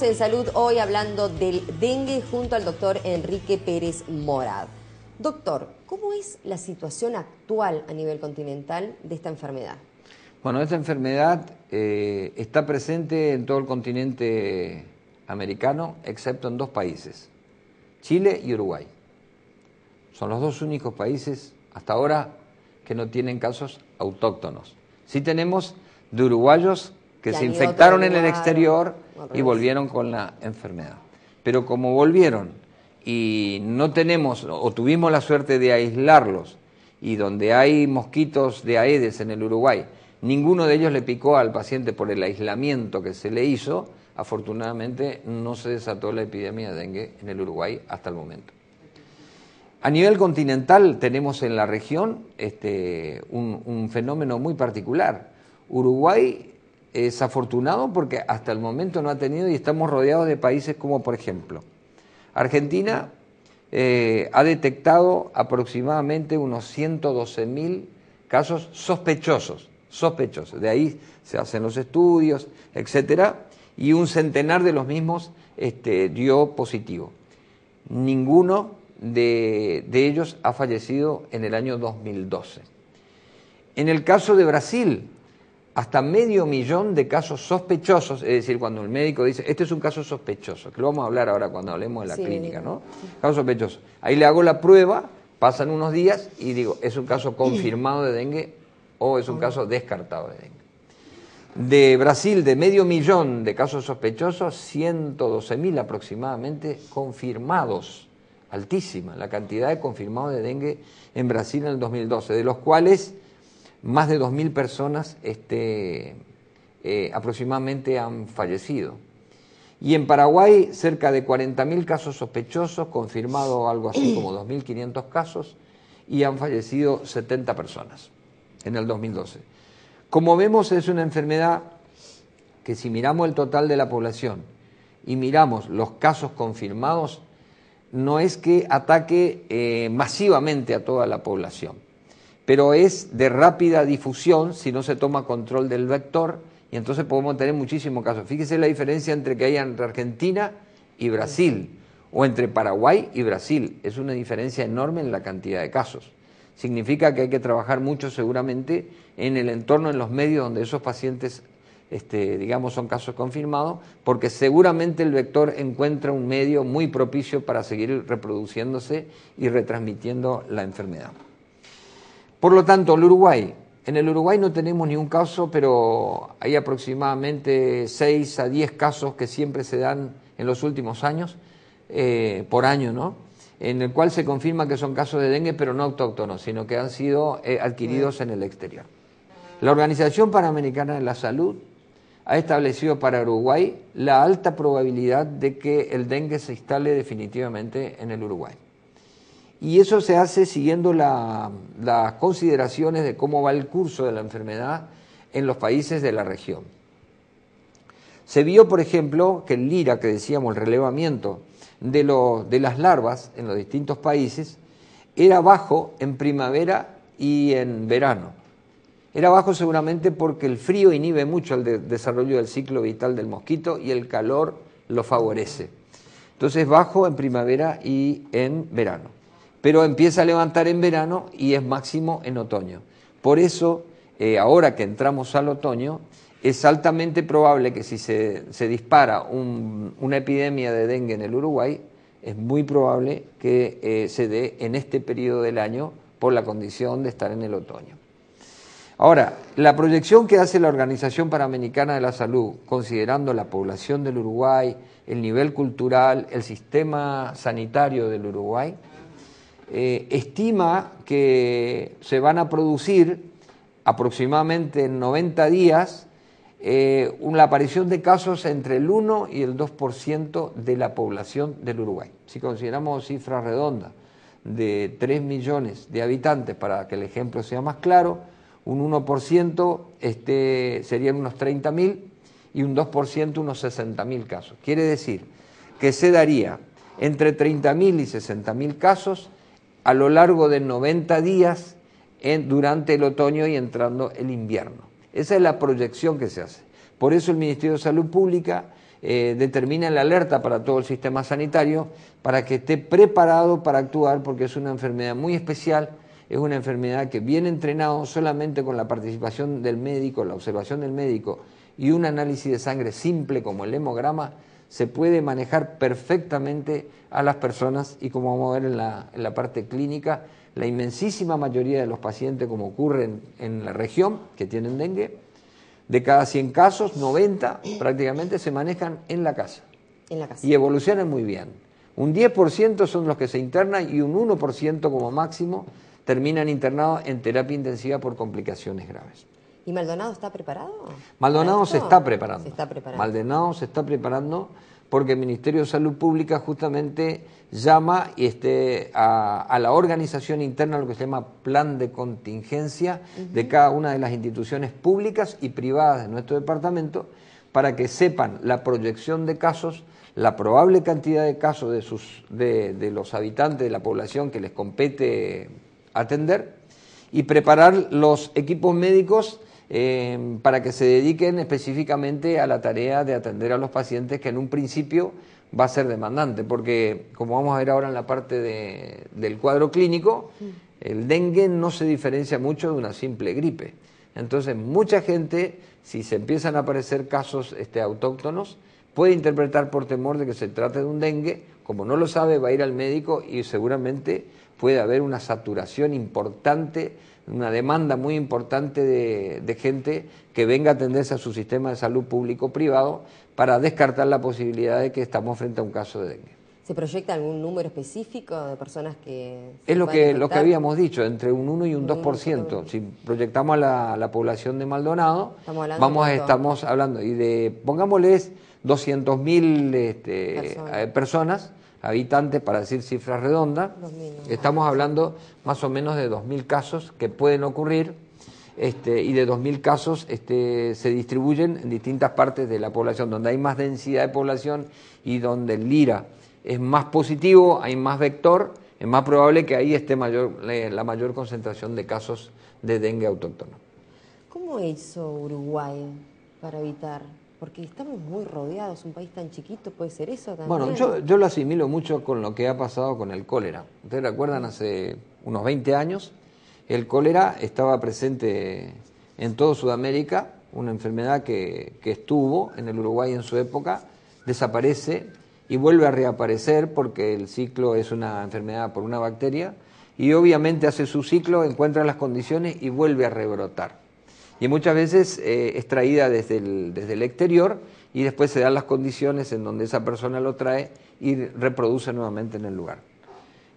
en Salud hoy hablando del dengue junto al doctor Enrique Pérez Morad. Doctor, ¿cómo es la situación actual a nivel continental de esta enfermedad? Bueno, esta enfermedad está presente en todo el continente americano, excepto en dos países, Chile y Uruguay. Son los dos únicos países hasta ahora que no tienen casos autóctonos. Sí tenemos de uruguayos que se infectaron en el exterior y volvieron con la enfermedad. Pero como volvieron y no tenemos o tuvimos la suerte de aislarlos, y donde hay mosquitos de Aedes en el Uruguay, ninguno de ellos le picó al paciente por el aislamiento que se le hizo, afortunadamente no se desató la epidemia de dengue en el Uruguay hasta el momento. A nivel continental tenemos en la región un fenómeno muy particular. Uruguay es afortunado porque hasta el momento no ha tenido, y estamos rodeados de países como por ejemplo Argentina ha detectado aproximadamente unos 112.000 casos sospechosos, de ahí se hacen los estudios, etcétera, y un centenar de los mismos dio positivo. Ninguno de ellos ha fallecido en el año 2012. En el caso de Brasil, hasta 500.000 de casos sospechosos, es decir, cuando el médico dice, este es un caso sospechoso, que lo vamos a hablar ahora cuando hablemos de la clínica, ¿no? Caso sospechoso. Ahí le hago la prueba, pasan unos días y digo, ¿es un caso confirmado de dengue o es un caso descartado de dengue? De Brasil, de 500.000 de casos sospechosos, 112.000 aproximadamente confirmados. Altísima la cantidad de confirmados de dengue en Brasil en el 2012, de los cuales más de 2.000 personas aproximadamente han fallecido. Y en Paraguay, cerca de 40.000 casos sospechosos, confirmado algo así como 2.500 casos, y han fallecido 70 personas en el 2012. Como vemos, es una enfermedad que si miramos el total de la población y miramos los casos confirmados, no es que ataque masivamente a toda la población, pero es de rápida difusión si no se toma control del vector, y entonces podemos tener muchísimos casos. Fíjese la diferencia entre que hay entre Argentina y Brasil, o entre Paraguay y Brasil. Es una diferencia enorme en la cantidad de casos. Significa que hay que trabajar mucho seguramente en el entorno, en los medios donde esos pacientes digamos, son casos confirmados, porque seguramente el vector encuentra un medio muy propicio para seguir reproduciéndose y retransmitiendo la enfermedad. Por lo tanto, en el Uruguay no tenemos ni un caso, pero hay aproximadamente 6 a 10 casos que siempre se dan en los últimos años, por año, ¿no? En el cual se confirma que son casos de dengue, pero no autóctonos, sino que han sido adquiridos en el exterior. La Organización Panamericana de la Salud ha establecido para Uruguay la alta probabilidad de que el dengue se instale definitivamente en el Uruguay. Y eso se hace siguiendo las consideraciones de cómo va el curso de la enfermedad en los países de la región. Se vio, por ejemplo, que el LIRA, que decíamos, el relevamiento de las larvas en los distintos países, era bajo en primavera y en verano. Era bajo seguramente porque el frío inhibe mucho el desarrollo del ciclo vital del mosquito y el calor lo favorece. Entonces bajo en primavera y en verano. Pero empieza a levantar en verano y es máximo en otoño. Por eso, ahora que entramos al otoño, es altamente probable que si se dispara una epidemia de dengue en el Uruguay, es muy probable que se dé en este periodo del año por la condición de estar en el otoño. Ahora, la proyección que hace la Organización Panamericana de la Salud, considerando la población del Uruguay, el nivel cultural, el sistema sanitario del Uruguay, estima que se van a producir aproximadamente en 90 días la aparición de casos entre el 1 y el 2% de la población del Uruguay. Si consideramos cifras redondas de 3 millones de habitantes, para que el ejemplo sea más claro, un 1% serían unos 30.000 y un 2% unos 60.000 casos. Quiere decir que se daría entre 30.000 y 60.000 casos a lo largo de 90 días durante el otoño y entrando el invierno. Esa es la proyección que se hace. Por eso el Ministerio de Salud Pública determina la alerta para todo el sistema sanitario para que esté preparado para actuar, porque es una enfermedad muy especial, es una enfermedad que viene entrenado solamente con la participación del médico, la observación del médico y un análisis de sangre simple como el hemograma, se puede manejar perfectamente a las personas y como vamos a ver en la parte clínica, la inmensísima mayoría de los pacientes, como ocurre en la región, que tienen dengue, de cada 100 casos, 90 prácticamente se manejan en la casa. En la casa. Y evolucionan muy bien. Un 10% son los que se internan y un 1% como máximo terminan internados en terapia intensiva por complicaciones graves. ¿Y Maldonado está preparado? Maldonado se está preparando. Se está preparando. Maldonado se está preparando porque el Ministerio de Salud Pública justamente llama a la organización interna, lo que se llama plan de contingencia de cada una de las instituciones públicas y privadas de nuestro departamento, para que sepan la proyección de casos, la probable cantidad de casos de los habitantes de la población que les compete atender y preparar los equipos médicos para que se dediquen específicamente a la tarea de atender a los pacientes, que en un principio va a ser demandante, porque como vamos a ver ahora en la parte del cuadro clínico, el dengue no se diferencia mucho de una simple gripe. Entonces mucha gente, si se empiezan a aparecer casos autóctonos, puede interpretar por temor de que se trate de un dengue, como no lo sabe va a ir al médico y seguramente puede haber una saturación importante, una demanda muy importante de gente que venga a atenderse a su sistema de salud público-privado para descartar la posibilidad de que estamos frente a un caso de dengue. ¿Se proyecta algún número específico de personas que es lo que habíamos dicho, entre un 1 y un 2%. Si proyectamos a la población de Maldonado, estamos hablando, y pongámosles 200.000 personas, habitantes, para decir cifras redondas, estamos hablando más o menos de 2.000 casos que pueden ocurrir, y de 2.000 casos se distribuyen en distintas partes de la población, donde hay más densidad de población y donde el LIRA es más positivo, hay más vector, es más probable que ahí esté la mayor concentración de casos de dengue autóctono. ¿Cómo hizo Uruguay para evitar? Porque estamos muy rodeados, un país tan chiquito, ¿puede ser eso también? Bueno, yo lo asimilo mucho con lo que ha pasado con el cólera. ¿Ustedes recuerdan? Hace unos 20 años, el cólera estaba presente en toda Sudamérica, una enfermedad que estuvo en el Uruguay en su época, desaparece y vuelve a reaparecer porque el ciclo es una enfermedad por una bacteria y obviamente hace su ciclo, encuentra las condiciones y vuelve a rebrotar. Y muchas veces es traída desde el exterior y después se dan las condiciones en donde esa persona lo trae y reproduce nuevamente en el lugar.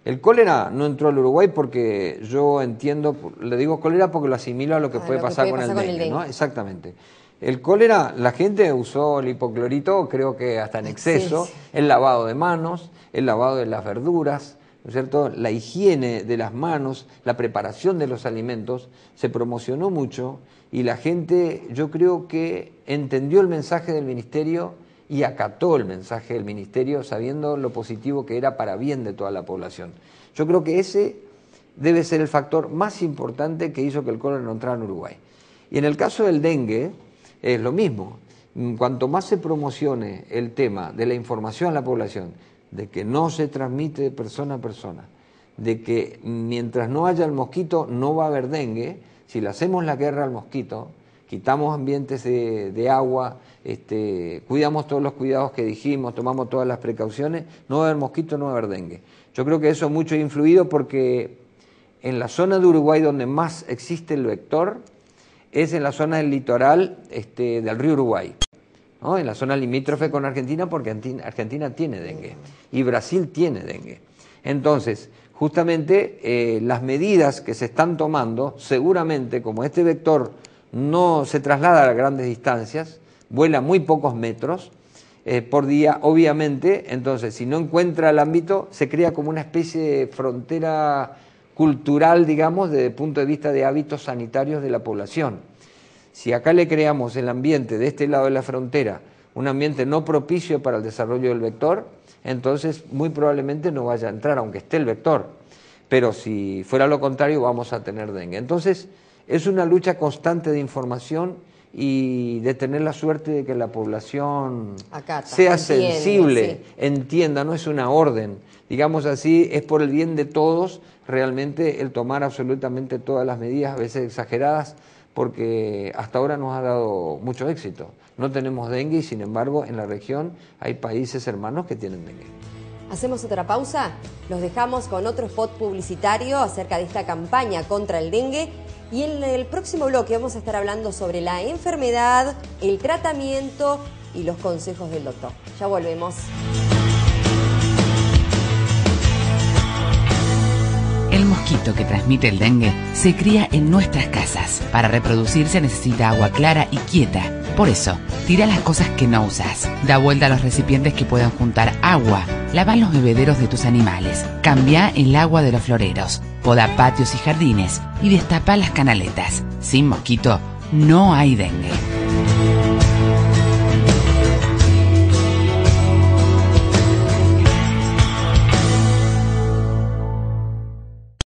El cólera no entró al Uruguay porque yo entiendo, le digo cólera porque lo asimilo a lo que puede pasar con el dengue, ¿no? Exactamente. El cólera, la gente usó el hipoclorito, creo que hasta en exceso, sí. El lavado de manos, el lavado de las verduras, ¿no es cierto? La higiene de las manos, la preparación de los alimentos, se promocionó mucho y la gente, yo creo que entendió el mensaje del Ministerio y acató el mensaje del Ministerio sabiendo lo positivo que era para bien de toda la población. Yo creo que ese debe ser el factor más importante que hizo que el cólera no entrara en Uruguay. Y en el caso del dengue es lo mismo. Cuanto más se promocione el tema de la información a la población, de que no se transmite de persona a persona, de que mientras no haya el mosquito no va a haber dengue, si le hacemos la guerra al mosquito, quitamos ambientes de agua, cuidamos todos los cuidados que dijimos, tomamos todas las precauciones, no va a haber mosquito, no va a haber dengue. Yo creo que eso mucho ha influido porque en la zona de Uruguay donde más existe el vector es en la zona del litoral del río Uruguay, ¿no? En la zona limítrofe con Argentina, porque Argentina tiene dengue y Brasil tiene dengue. Entonces, justamente las medidas que se están tomando, seguramente como este vector no se traslada a grandes distancias, vuela muy pocos metros por día, obviamente, entonces si no encuentra el ámbito, se crea como una especie de frontera cultural, digamos, desde el punto de vista de hábitos sanitarios de la población. Si acá le creamos el ambiente de este lado de la frontera, un ambiente no propicio para el desarrollo del vector, entonces muy probablemente no vaya a entrar, aunque esté el vector. Pero si fuera lo contrario, vamos a tener dengue. Entonces, es una lucha constante de información y de tener la suerte de que la población Acata, sea entiende, sensible, sí. entienda, no es una orden, digamos así, es por el bien de todos realmente el tomar absolutamente todas las medidas, a veces exageradas, porque hasta ahora nos ha dado mucho éxito. No tenemos dengue y sin embargo en la región hay países hermanos que tienen dengue. ¿Hacemos otra pausa? Los dejamos con otro spot publicitario acerca de esta campaña contra el dengue. Y en el próximo bloque vamos a estar hablando sobre la enfermedad, el tratamiento y los consejos del doctor. Ya volvemos. El mosquito que transmite el dengue se cría en nuestras casas. Para reproducirse necesita agua clara y quieta. Por eso, tira las cosas que no usas. Da vuelta a los recipientes que puedan juntar agua. Lava los bebederos de tus animales. Cambia el agua de los floreros. Poda patios y jardines. Y destapa las canaletas. Sin mosquito, no hay dengue.